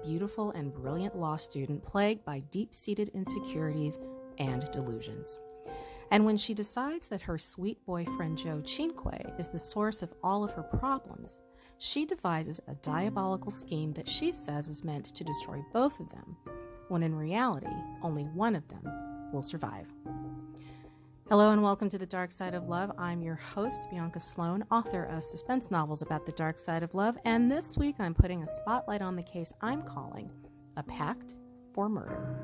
beautiful and brilliant law student plagued by deep-seated insecurities and delusions. And when she decides that her sweet boyfriend Joe Cinque is the source of all of her problems, she devises a diabolical scheme that she says is meant to destroy both of them, when in reality, only one of them will survive. Hello and welcome to The Dark Side of Love. I'm your host, Bianca Sloan, author of suspense novels about the dark side of love, and this week I'm putting a spotlight on the case I'm calling A Pact for Murder.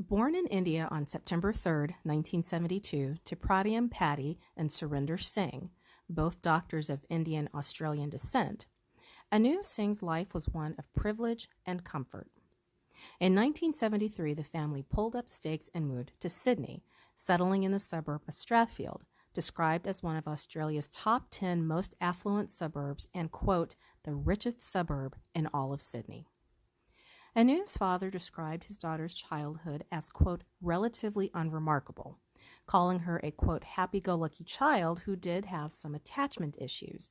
Born in India on September 3rd, 1972, to Pradyum Paddy and Surinder Singh, both doctors of Indian-Australian descent, Anu Singh's life was one of privilege and comfort. In 1973, the family pulled up stakes and moved to Sydney, settling in the suburb of Strathfield, described as one of Australia's top 10 most affluent suburbs and, quote, the richest suburb in all of Sydney. Anu's father described his daughter's childhood as, quote, relatively unremarkable, calling her a, quote, happy-go-lucky child who did have some attachment issues,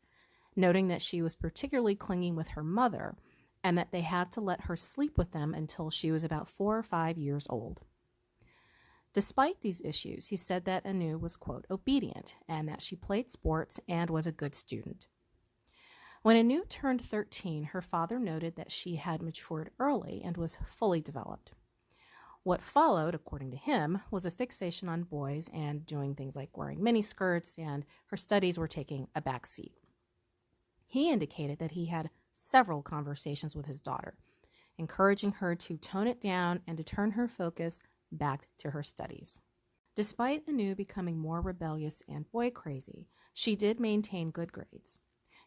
noting that she was particularly clingy with her mother and that they had to let her sleep with them until she was about 4 or 5 years old. Despite these issues, he said that Anu was, quote, obedient and that she played sports and was a good student. When Anu turned 13, her father noted that she had matured early and was fully developed. What followed, according to him, was a fixation on boys and doing things like wearing miniskirts, and her studies were taking a back seat. He indicated that he had several conversations with his daughter, encouraging her to tone it down and to turn her focus back to her studies. Despite Anu becoming more rebellious and boy-crazy, she did maintain good grades.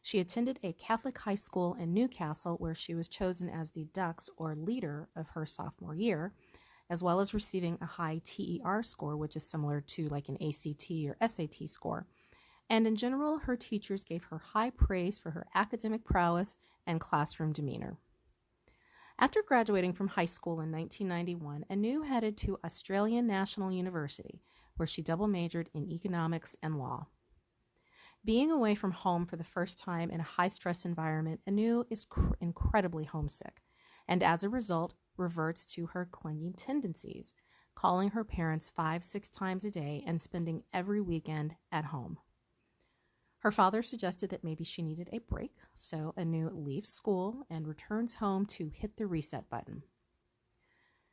She attended a Catholic high school in Newcastle where she was chosen as the Dux, or leader, of her sophomore year, as well as receiving a high TER score, which is similar to like an ACT or SAT score. And in general, her teachers gave her high praise for her academic prowess and classroom demeanor. After graduating from high school in 1991, Anu headed to Australian National University, where she double majored in economics and law. Being away from home for the first time in a high-stress environment, Anu is incredibly homesick, and as a result, reverts to her clingy tendencies, calling her parents 5-6 times a day and spending every weekend at home. Her father suggested that maybe she needed a break, so Anu leaves school and returns home to hit the reset button.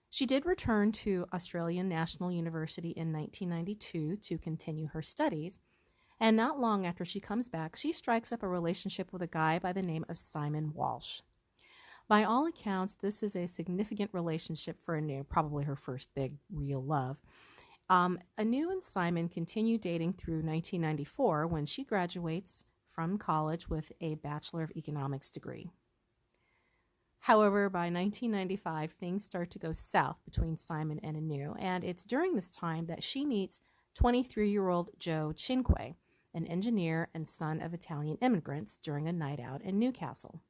She did return to Australian National University in 1992 to continue her studies, and not long after she comes back, she strikes up a relationship with a guy by the name of Simon Walsh. By all accounts, this is a significant relationship for Anu, probably her first big real love. Anu and Simon continue dating through 1994 when she graduates from college with a Bachelor of Economics degree. However, by 1995, things start to go south between Simon and Anu, and it's during this time that she meets 23-year-old Joe Cinque, an engineer and son of Italian immigrants, during a night out in Newcastle.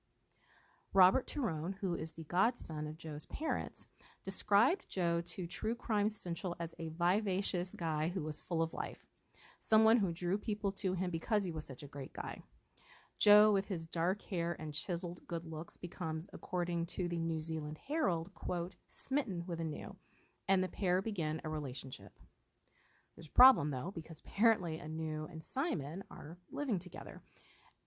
Robert Tyrone, who is the godson of Joe's parents, described Joe to True Crime Central as a vivacious guy who was full of life, someone who drew people to him because he was such a great guy. Joe, with his dark hair and chiseled good looks, becomes, according to the New Zealand Herald, quote, smitten with Anu, and the pair begin a relationship. There's a problem, though, because apparently Anu and Simon are living together.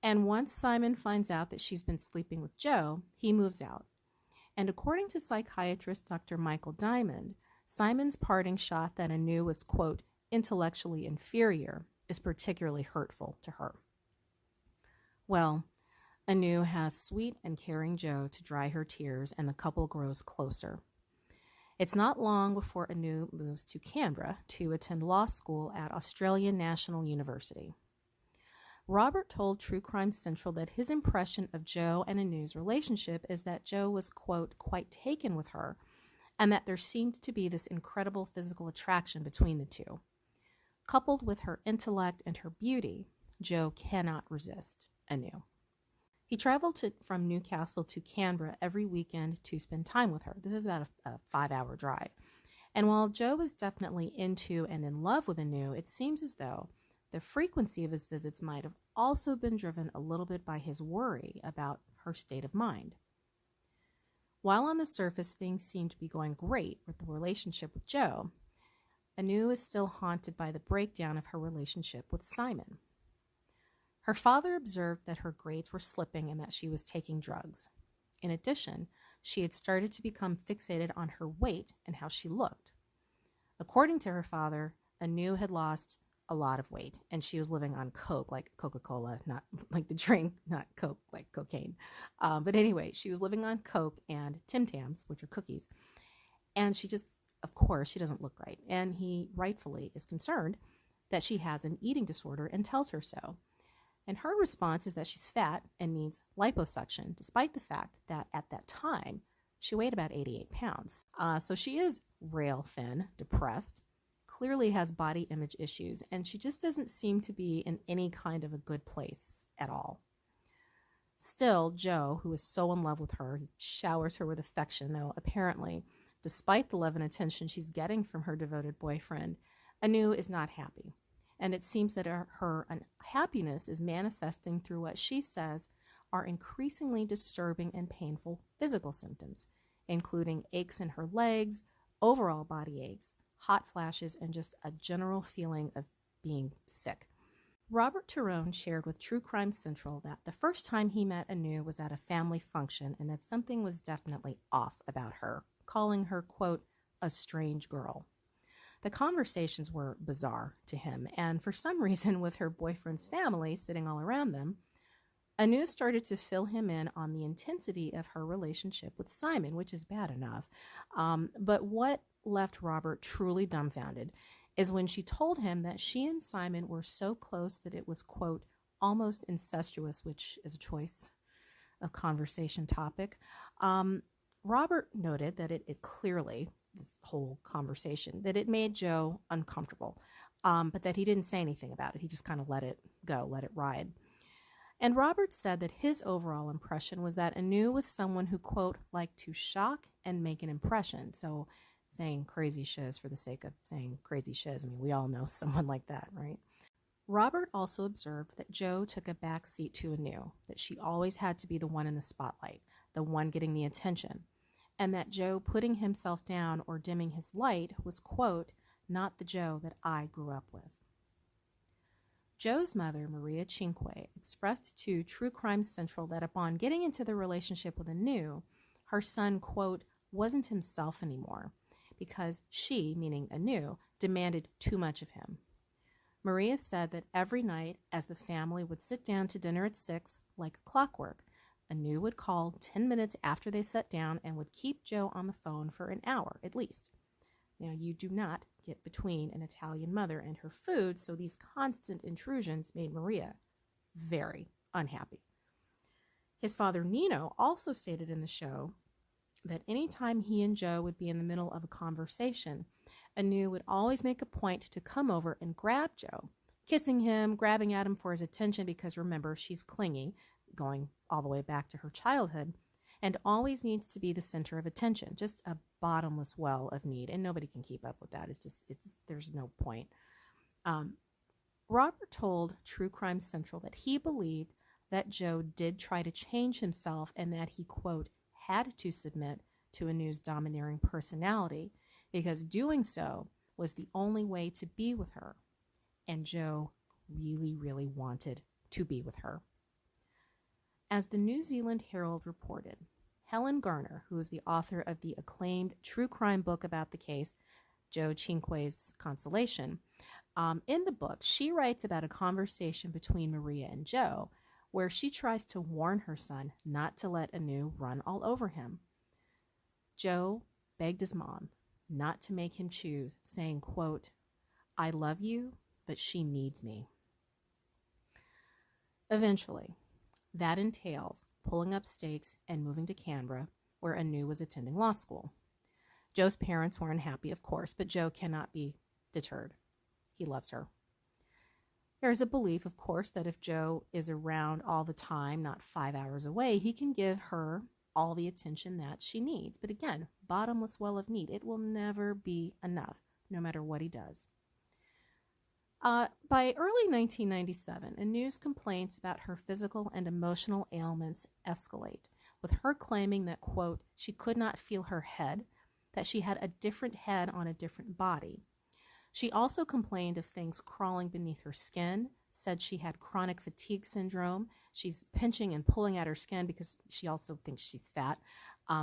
And once Simon finds out that she's been sleeping with Joe, he moves out. And according to psychiatrist Dr. Michael Diamond, Simon's parting shot that Anu was, quote, intellectually inferior is particularly hurtful to her. Well, Anu has sweet and caring Joe to dry her tears, and the couple grows closer. It's not long before Anu moves to Canberra to attend law school at Australian National University. Robert told True Crime Central that his impression of Joe and Anu's relationship is that Joe was, quote, quite taken with her, and that there seemed to be this incredible physical attraction between the two. Coupled with her intellect and her beauty, Joe cannot resist Anu. He traveled from Newcastle to Canberra every weekend to spend time with her. This is about a 5-hour drive. And while Joe was definitely into and in love with Anu, it seems as though the frequency of his visits might have also been driven a little bit by his worry about her state of mind. While on the surface things seem to be going great with the relationship with Joe, Anu is still haunted by the breakdown of her relationship with Simon. Her father observed that her grades were slipping and that she was taking drugs. In addition, she had started to become fixated on her weight and how she looked. According to her father, Anu had lost a lot of weight, and she was living on Coke, like Coca-Cola, not like the drink, not Coke, like cocaine. But anyway, she was living on Coke and Tim Tams, which are cookies. And she just, of course, she doesn't look right. And he rightfully is concerned that she has an eating disorder and tells her so. And her response is that she's fat and needs liposuction, despite the fact that at that time, she weighed about 88 pounds. So she is rail thin, depressed, clearly has body image issues, and she just doesn't seem to be in any kind of a good place at all. Still, Joe, who is so in love with her, he showers her with affection, though apparently, despite the love and attention she's getting from her devoted boyfriend, Anu is not happy. And it seems that her unhappiness is manifesting through what she says are increasingly disturbing and painful physical symptoms, including aches in her legs, overall body aches, hot flashes, and just a general feeling of being sick. Robert Tyrone shared with True Crime Central that the first time he met Anu was at a family function and that something was definitely off about her, calling her, quote, a strange girl. The conversations were bizarre to him, and for some reason, with her boyfriend's family sitting all around them, Anu started to fill him in on the intensity of her relationship with Simon, which is bad enough. But what left Robert truly dumbfounded is when she told him that she and Simon were so close that it was, quote, almost incestuous, which is a choice of conversation topic. Robert noted that it clearly, this whole conversation, that it made Joe uncomfortable, but that he didn't say anything about it. He just kind of let it go, let it ride. And Robert said that his overall impression was that Anu was someone who, quote, liked to shock and make an impression. So saying crazy shiz for the sake of saying crazy shiz. I mean, we all know someone like that, right? Robert also observed that Joe took a back seat to Anu, that she always had to be the one in the spotlight, the one getting the attention, and that Joe putting himself down or dimming his light was, quote, not the Joe that I grew up with. Joe's mother, Maria Cinque, expressed to True Crime Central that upon getting into the relationship with Anu, her son, quote, wasn't himself anymore because she, meaning Anu, demanded too much of him. Maria said that every night as the family would sit down to dinner at 6, like clockwork, Anu would call 10 minutes after they sat down and would keep Joe on the phone for an hour at least. Now, you do not get between an Italian mother and her food, so these constant intrusions made Maria very unhappy. His father, Nino, also stated in the show that anytime he and Joe would be in the middle of a conversation, Anu would always make a point to come over and grab Joe, kissing him, grabbing at him for his attention because, remember, she's clingy, going all the way back to her childhood, and always needs to be the center of attention, just a bottomless well of need, and nobody can keep up with that. There's no point. Robert told True Crime Central that he believed that Joe did try to change himself and that he, quote, had to submit to Anu's domineering personality because doing so was the only way to be with her, and Joe really, really wanted to be with her. As the New Zealand Herald reported, Helen Garner, who is the author of the acclaimed true crime book about the case, Joe Cinque's Consolation, in the book, she writes about a conversation between Maria and Joe where she tries to warn her son not to let Anu run all over him. Joe begged his mom not to make him choose, saying, quote, I love you, but she needs me. Eventually, that entails pulling up stakes and moving to Canberra, where Anu was attending law school. Joe's parents were unhappy, of course, but Joe cannot be deterred. He loves her. There's a belief, of course, that if Joe is around all the time, not 5 hours away, he can give her all the attention that she needs. But again, bottomless well of need. It will never be enough, no matter what he does. By early 1997, Anu's complaints about her physical and emotional ailments escalate, with her claiming that, quote, she could not feel her head, that she had a different head on a different body. She also complained of things crawling beneath her skin, said she had chronic fatigue syndrome. She's pinching and pulling at her skin because she also thinks she's fat.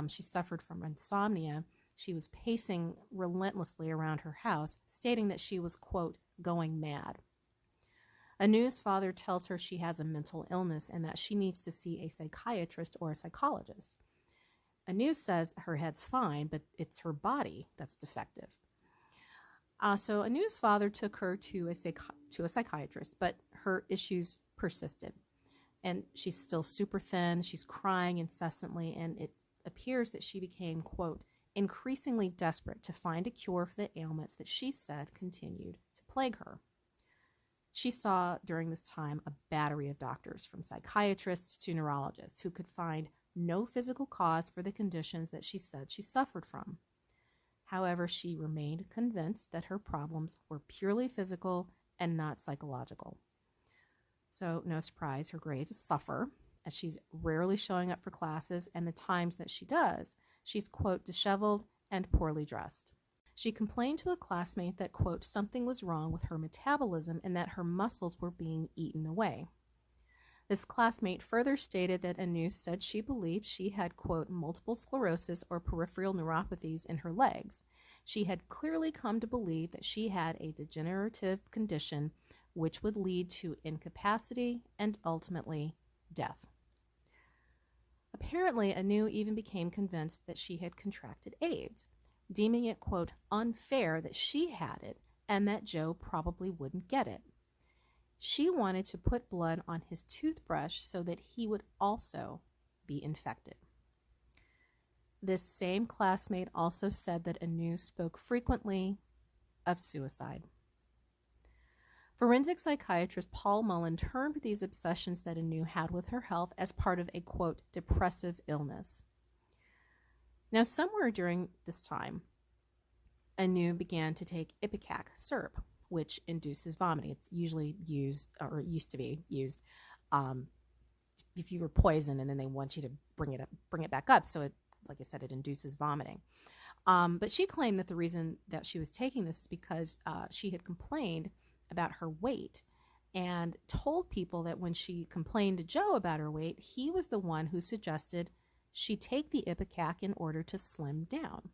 She suffered from insomnia. She was pacing relentlessly around her house, stating that she was, quote, going mad. Anu's father tells her she has a mental illness and that she needs to see a psychiatrist or a psychologist. Anu says her head's fine, but it's her body that's defective. So Anu's father took her to a psychiatrist, but her issues persisted. And she's still super thin. She's crying incessantly, and it appears that she became, quote, increasingly desperate to find a cure for the ailments that she said continued to plague her. She saw during this time a battery of doctors, from psychiatrists to neurologists, who could find no physical cause for the conditions that she said she suffered from. However, she remained convinced that her problems were purely physical and not psychological. So, no surprise, her grades suffer, as she's rarely showing up for classes, and the times that she does, she's, quote, disheveled and poorly dressed. She complained to a classmate that, quote, something was wrong with her metabolism and that her muscles were being eaten away. This classmate further stated that Anu said she believed she had, quote, multiple sclerosis or peripheral neuropathies in her legs. She had clearly come to believe that she had a degenerative condition which would lead to incapacity and ultimately death. Apparently, Anu even became convinced that she had contracted AIDS, deeming it, quote, unfair that she had it and that Joe probably wouldn't get it. She wanted to put blood on his toothbrush so that he would also be infected. This same classmate also said that Anu spoke frequently of suicide. Forensic psychiatrist Paul Mullen termed these obsessions that Anu had with her health as part of a, quote, depressive illness. Now, somewhere during this time, Anu began to take ipecac syrup, which induces vomiting. It's usually used, or it used to be used, if you were poisoned and then they want you to bring it back up. So it, like I said, it induces vomiting. But she claimed that the reason that she was taking this is because she had complained about her weight and told people that when she complained to Joe about her weight, he was the one who suggested she take the ipecac in order to slim down.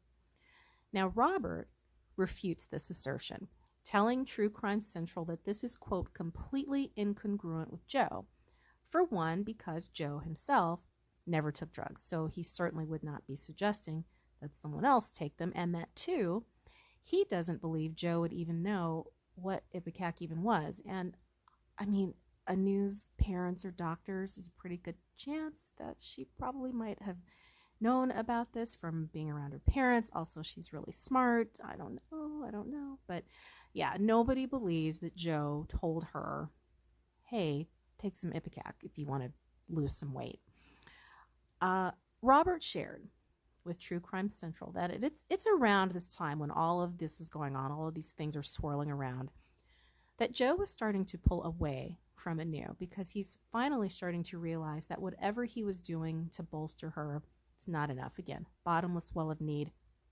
Now, Robert refutes this assertion, telling True Crime Central that this is, quote, completely incongruent with Joe. For one, because Joe himself never took drugs, so he certainly would not be suggesting that someone else take them, and that, two, he doesn't believe Joe would even know what ipecac even was. And, I mean, Anu's parents are doctors. There's a pretty good chance that she probably might have known about this from being around her parents. Also, she's really smart. I don't know. But yeah, nobody believes that Joe told her, hey, take some ipecac if you want to lose some weight. Robert shared with True Crime Central that it's around this time when all of this is going on, all of these things are swirling around, that Joe was starting to pull away from Anu because he's finally starting to realize that whatever he was doing to bolster her, it's not enough. Again, bottomless well of need,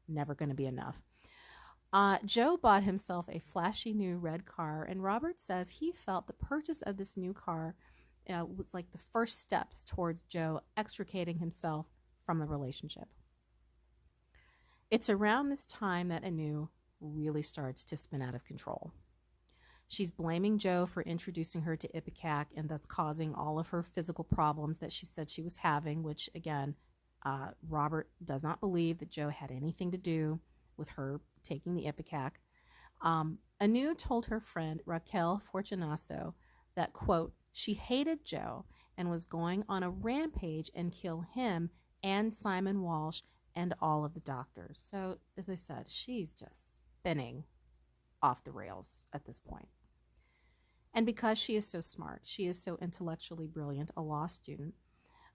never going to be enough. Joe bought himself a flashy new red car, and Robert says he felt the purchase of this new car was like the first steps towards Joe extricating himself from the relationship. It's around this time that Anu really starts to spin out of control. She's blaming Joe for introducing her to ipecac and thus causing all of her physical problems that she said she was having, which, again, Robert does not believe that Joe had anything to do with her taking the ipecac. Anu told her friend Raquel Fortunato that, quote, she hated Joe and was going on a rampage and kill him and Simon Walsh and all of the doctors. So, as I said, she's just spinning off the rails at this point. And because she is so smart, she is so intellectually brilliant, a law student,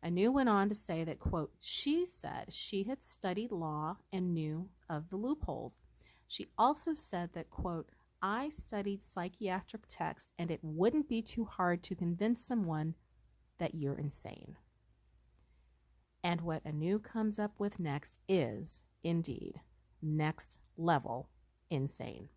Anu went on to say that, quote, she said she had studied law and knew of the loopholes. She also said that, quote, I studied psychiatric text, and it wouldn't be too hard to convince someone that you're insane. And what Anu comes up with next is, indeed, next level insane.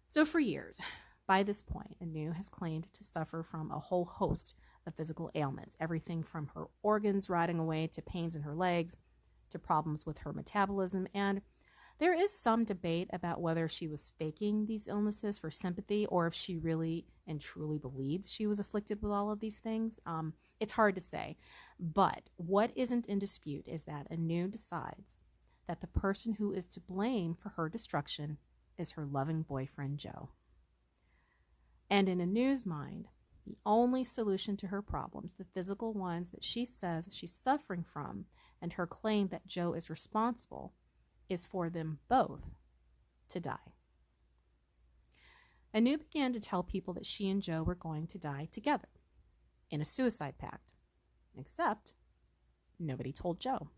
So for years, by this point, Anu has claimed to suffer from a whole host of physical ailments, everything from her organs rotting away to pains in her legs to problems with her metabolism. And there is some debate about whether she was faking these illnesses for sympathy or if she really and truly believed she was afflicted with all of these things. It's hard to say. But what isn't in dispute is that Anu decides that the person who is to blame for her destruction is her loving boyfriend, Joe. And in Anu's mind, the only solution to her problems, the physical ones that she says she's suffering from, and her claim that Joe is responsible, is for them both to die. Anu began to tell people that she and Joe were going to die together in a suicide pact, except nobody told Joe.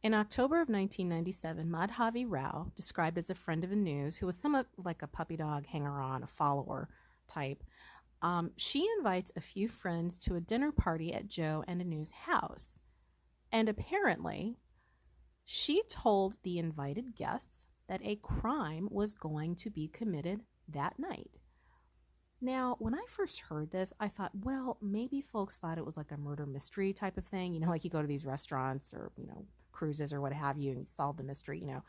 In October of 1997, Madhavi Rao, described as a friend of Anu's, who was somewhat like a puppy dog hanger-on, a follower type, she invites a few friends to a dinner party at Joe and Anu's house. And apparently, she told the invited guests that a crime was going to be committed that night. Now, when I first heard this, I thought, well, maybe folks thought it was like a murder mystery type of thing. You know, like you go to these restaurants or, cruises or what have you, and you solve the mystery, like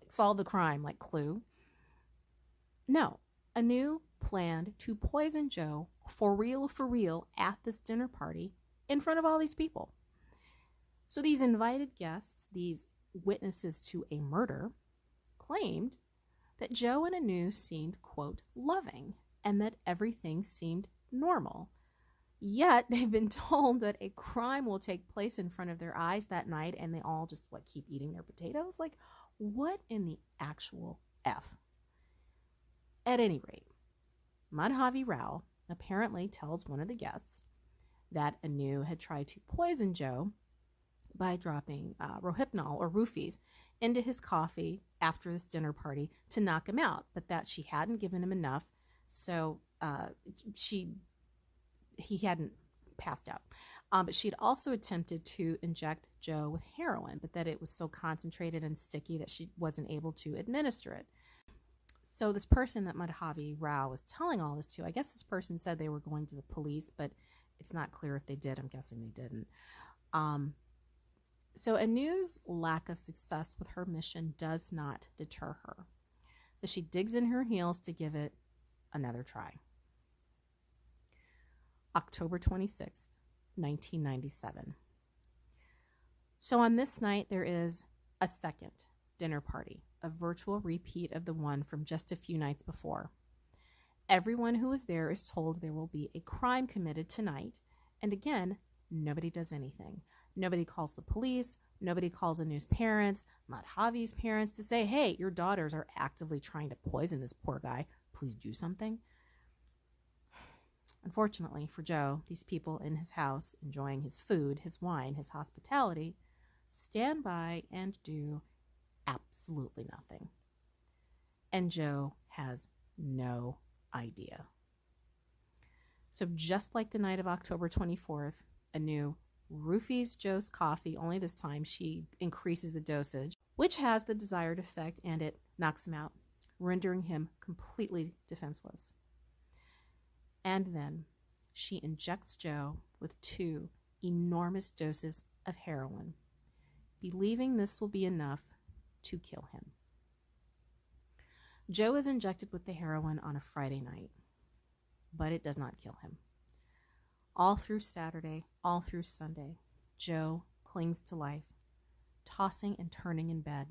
solve the crime, like Clue. No, Anu planned to poison Joe for real, at this dinner party in front of all these people. So these invited guests, these witnesses to a murder, claimed that Joe and Anu seemed, quote, loving, and that everything seemed normal. Yet they've been told that a crime will take place in front of their eyes that night, and they all just, keep eating their potatoes? Like, what in the actual F? At any rate, Madhavi Rao apparently tells one of the guests that Anu had tried to poison Joe by dropping Rohypnol or roofies into his coffee after this dinner party to knock him out, but that she hadn't given him enough, so he hadn't passed out. But she had also attempted to inject Joe with heroin, but that it was so concentrated and sticky that she wasn't able to administer it. So this person that Madhavi Rao was telling all this to, I guess this person said they were going to the police, but it's not clear if they did. I'm guessing they didn't. So Anu's lack of success with her mission does not deter her, as she digs in her heels to give it another try. October 26th, 1997. So on this night, there is a second dinner party, a virtual repeat of the one from just a few nights before. Everyone who is there is told there will be a crime committed tonight, and again, nobody does anything. Nobody calls the police. Nobody calls Anu's parents, Madhavi's parents, to say, hey, your daughters are actively trying to poison this poor guy. Please do something. Unfortunately for Joe, these people in his house, enjoying his food, his wine, his hospitality, stand by and do absolutely nothing. And Joe has no idea. So just like the night of October 24th, Anu roofies Joe's coffee, only this time she increases the dosage, which has the desired effect, and it knocks him out, rendering him completely defenseless. And then she injects Joe with 2 enormous doses of heroin, believing this will be enough to kill him. Joe is injected with the heroin on a Friday night, but it does not kill him. All through Saturday, all through Sunday, Joe clings to life, tossing and turning in bed,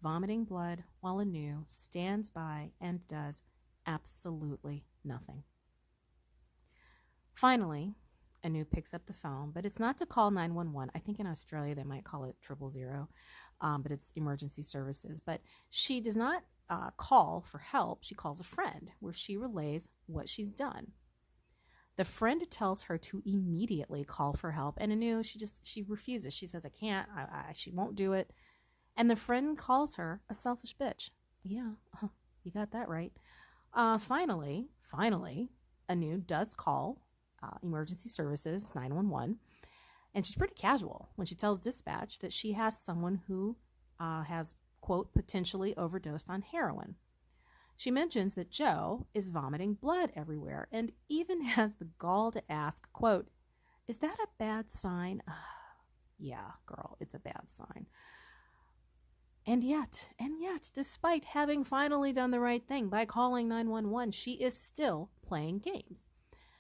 vomiting blood while Anu stands by and does absolutely nothing. Finally, Anu picks up the phone, but it's not to call 911. I think in Australia they might call it 000, but it's emergency services. But she does not call for help. She calls a friend where she relays what she's done. The friend tells her to immediately call for help, and Anu, she refuses. She says, I can't, she won't do it. And the friend calls her a selfish bitch. Yeah, You got that right. Finally, Anu does call emergency services 911, and she's pretty casual when she tells dispatch that she has someone who has, quote, potentially overdosed on heroin. She mentions that Joe is vomiting blood everywhere and even has the gall to ask, quote, is that a bad sign? Yeah, girl, it's a bad sign. And yet, despite having finally done the right thing by calling 911, she is still playing games.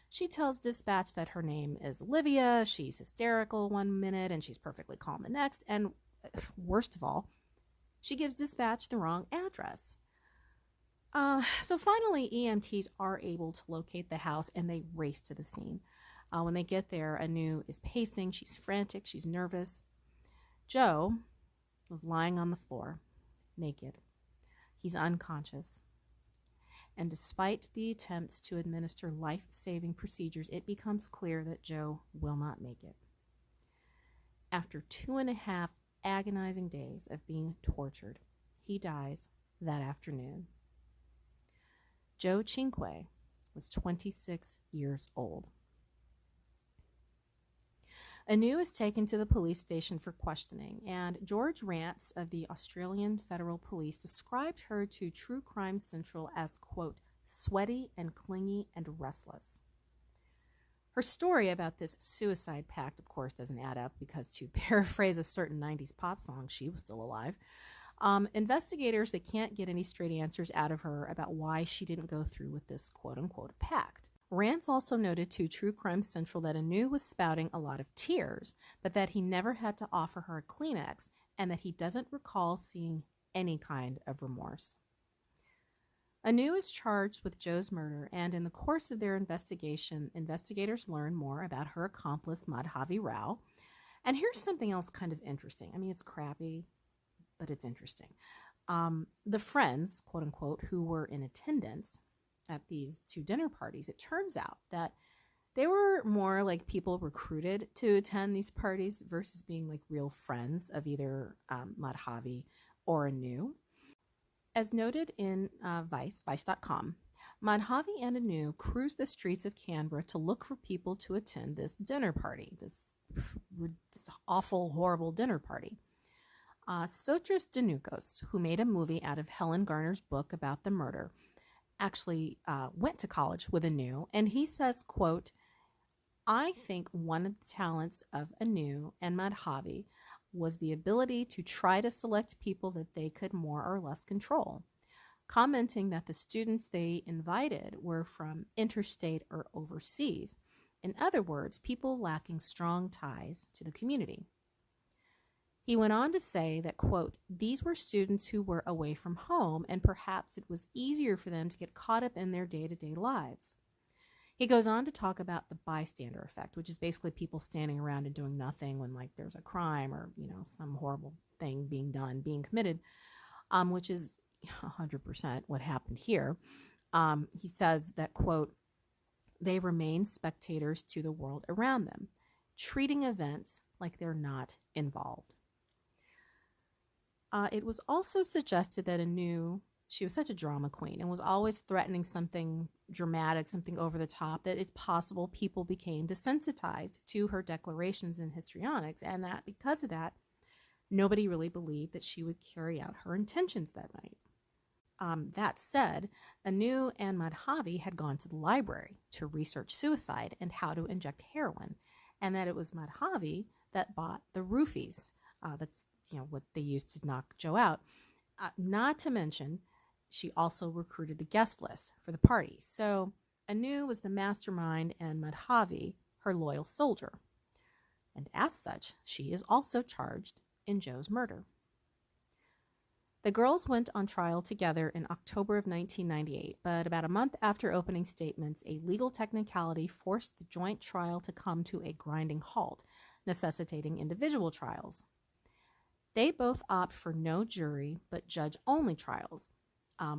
She tells dispatch that her name is Olivia, she's hysterical one minute and she's perfectly calm the next, and worst of all, she gives dispatch the wrong address. So finally, EMTs are able to locate the house and they race to the scene. When they get there, Anu is pacing, she's frantic, she's nervous. Joe was lying on the floor, naked. He's unconscious. And despite the attempts to administer life-saving procedures, it becomes clear that Joe will not make it. After 2.5 agonizing days of being tortured, he dies that afternoon. Joe Cinque was 26 years old. Anu is taken to the police station for questioning, and George Rance of the Australian Federal Police described her to True Crime Central as, quote, sweaty and clingy and restless. Her story about this suicide pact, of course, doesn't add up because, to paraphrase a certain 90s pop song, she was still alive. Investigators, they can't get any straight answers out of her about why she didn't go through with this quote-unquote pact. Rance also noted to True Crime Central that Anu was spouting a lot of tears, but that he never had to offer her a Kleenex and that he doesn't recall seeing any kind of remorse. Anu is charged with Joe's murder, and in the course of their investigation, investigators learn more about her accomplice, Madhavi Rao. And here's something else kind of interesting. I mean, it's crappy, but it's interesting. The friends, quote unquote, who were in attendance at these two dinner parties, it turns out that they were more like people recruited to attend these parties versus being like real friends of either Madhavi or Anu. As noted in vice.com, Madhavi and Anu cruised the streets of Canberra to look for people to attend this dinner party, this awful, horrible dinner party. Sotris Danukos, who made a movie out of Helen Garner's book about the murder, actually went to college with Anu, and he says, quote, I think one of the talents of Anu and Madhavi was the ability to try to select people that they could more or less control, commenting that the students they invited were from interstate or overseas. In other words, people lacking strong ties to the community. He went on to say that, quote, these were students who were away from home and perhaps it was easier for them to get caught up in their day-to-day lives. He goes on to talk about the bystander effect, which is basically people standing around and doing nothing when like there's a crime or, some horrible thing being done, being committed, which is 100% what happened here. He says that, quote, they remain spectators to the world around them, treating events like they're not involved. It was also suggested that Anu, she was such a drama queen and was always threatening something dramatic, something over the top, that it's possible people became desensitized to her declarations and histrionics, and that because of that, nobody really believed that she would carry out her intentions that night. That said, Anu and Madhavi had gone to the library to research suicide and how to inject heroin, and that it was Madhavi that bought the roofies. That's what they used to knock Joe out. Not to mention, she also recruited the guest list for the party. So Anu was the mastermind and Madhavi her loyal soldier. And as such, she is also charged in Joe's murder. The girls went on trial together in October of 1998, but about a month after opening statements, a legal technicality forced the joint trial to come to a grinding halt, necessitating individual trials. They both opt for no jury but judge-only trials,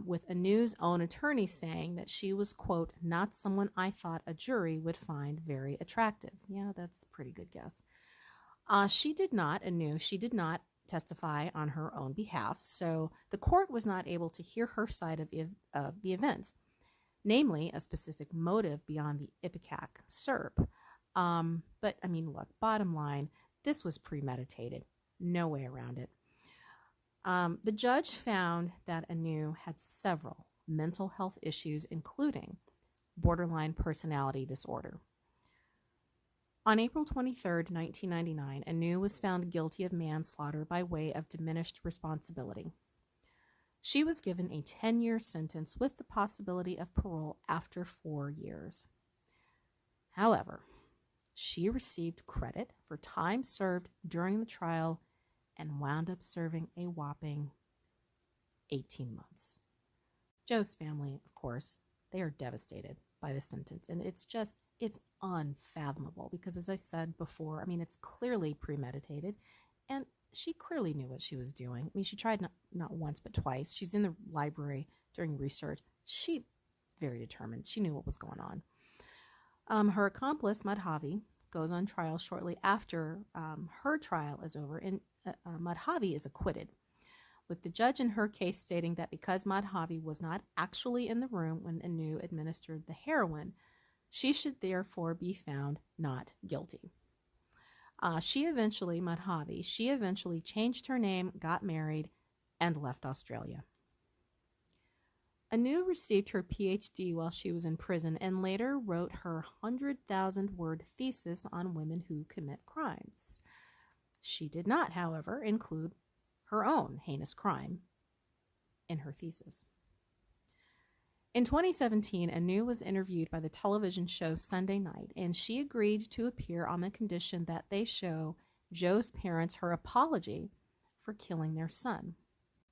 with Anu's own attorney saying that she was, quote, not someone I thought a jury would find very attractive. Yeah, that's a pretty good guess. Anu, she did not testify on her own behalf, so the court was not able to hear her side of the events, namely a specific motive beyond the Ipecac SERP. But I mean, look, bottom line, this was premeditated. No way around it. The judge found that Anu had several mental health issues, including borderline personality disorder. On April 23, 1999, Anu was found guilty of manslaughter by way of diminished responsibility. She was given a 10-year sentence with the possibility of parole after 4 years. However, she received credit for time served during the trial and wound up serving a whopping 18 months. Joe's family, of course, they are devastated by the sentence, and it's unfathomable because, as I said before, I mean, it's clearly premeditated, and she clearly knew what she was doing. I mean, she tried not once but twice. She's in the library doing research. She very determined. She knew what was going on. Her accomplice, Madhavi, goes on trial shortly after her trial is over, and Madhavi is acquitted, with the judge in her case stating that because Madhavi was not actually in the room when Anu administered the heroin, she should therefore be found not guilty. She eventually changed her name, got married, and left Australia. Anu received her PhD while she was in prison and later wrote her 100,000-word thesis on women who commit crimes. She did not, however, include her own heinous crime in her thesis. In 2017, Anu was interviewed by the television show Sunday Night, and she agreed to appear on the condition that they show Joe's parents her apology for killing their son.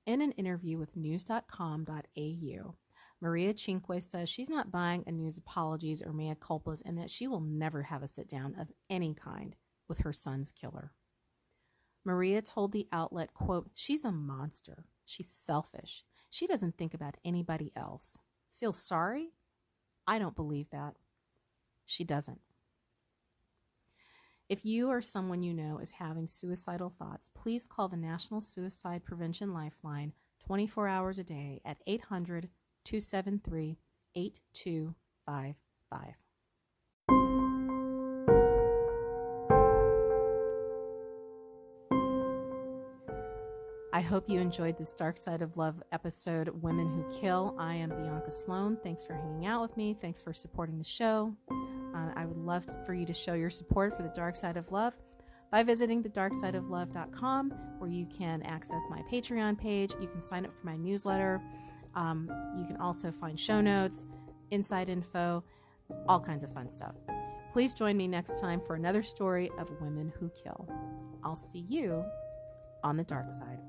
In an interview with news.com.au, Maria Cinque says she's not buying Anu's apologies or mea culpas and that she will never have a sit-down of any kind with her son's killer. Maria told the outlet, quote, "She's a monster. She's selfish. She doesn't think about anybody else. Feel sorry? I don't believe that. She doesn't." If you or someone you know is having suicidal thoughts, please call the National Suicide Prevention Lifeline 24 hours a day at 800-273-8255. I hope you enjoyed this Dark Side of Love episode, Women Who Kill. I am Bianca Sloan. Thanks for hanging out with me. Thanks for supporting the show. I would love for you to show your support for the Dark Side of Love by visiting thedarksideoflove.com, where you can access my Patreon page. You can sign up for my newsletter. You can also find show notes, inside info, all kinds of fun stuff. Please join me next time for another story of women who kill. I'll see you on the dark side.